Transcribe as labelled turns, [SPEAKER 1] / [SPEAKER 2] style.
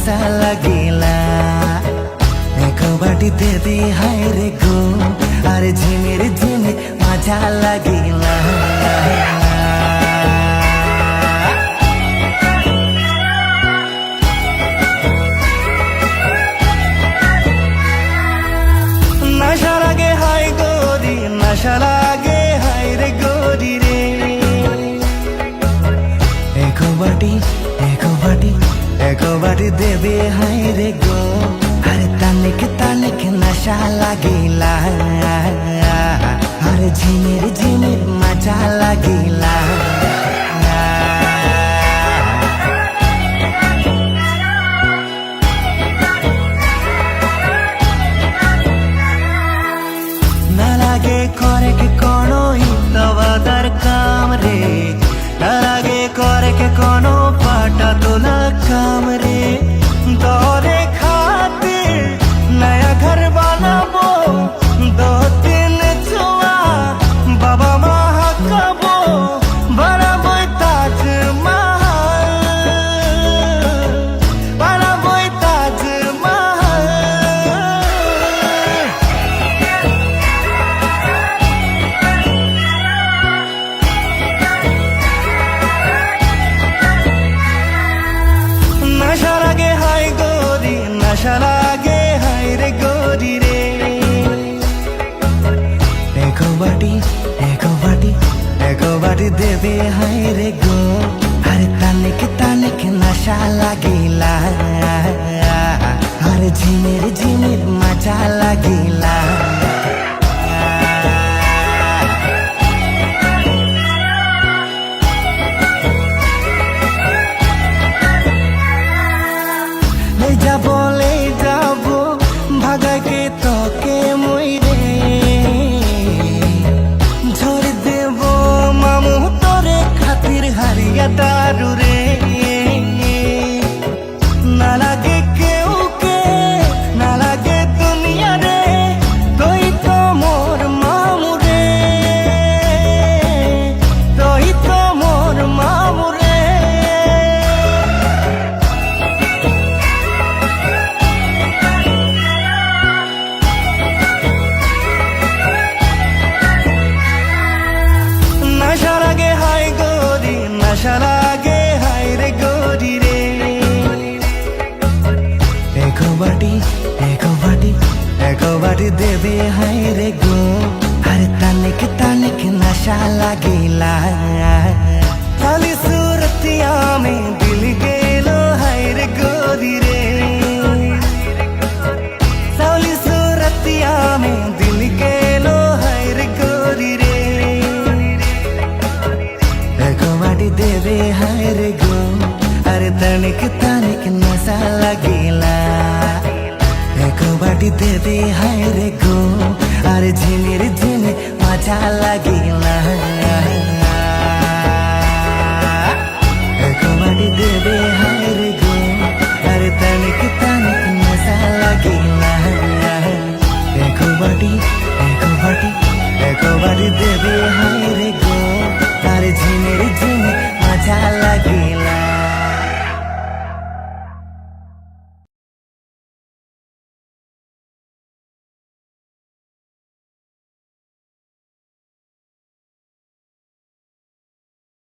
[SPEAKER 1] नशा लगिला एक बाटी दे दे हाय रे गो अरे झिमिर झिमिर मजा लगिला नशा लगे हाय गोरी नशा लगे हाय रे गोरी रे एक बाटी दे दे हाय रे गो अरे ताने के नशा लगिला अरे झिमिर झिमिर मजा लगिला ना लागे करे के कोनो इतवादार काम रे ना लागे करे के कोनो पाटा तोला काम रे दौरे खातिर नया घर बनाबो दो तीन छुआ बाबा महाकाबो बनाबो ताजमहल बनाबो ताजमहल नशा लगे हाय गोरी नशा लगे हाय रे गोरी रे एक बाटी दे दे हाय रे गो अरे ताने के नशा लगिला अरे झिमिर झिमिर मजा लगिला ले जाबो भागा के तोके मुइरे झोर देबो मामू तोरे खातिर हरिया दारू रे ना लागे केहू के ना लागे दुनिया रे तोई तो मोर मामू रे तोई तो मोर मामू रे नशा लगे हाय गोरी नशा लगे हाय रे गोरी रे एक बाटी दे दे हाय रे गो अरे ताने के नशा लगिला खाली सूरतिया में दिल गेलो हाय रे गोरी रे साली सूरतिया में दिल गेलो हाय रे गोरी रे एक बाटी दे दे हाय रे गो अरे ताने के नशा लगिला एक बाटी दे दे हाय रे गो अरे झिमिर झिमिर मजा लगिला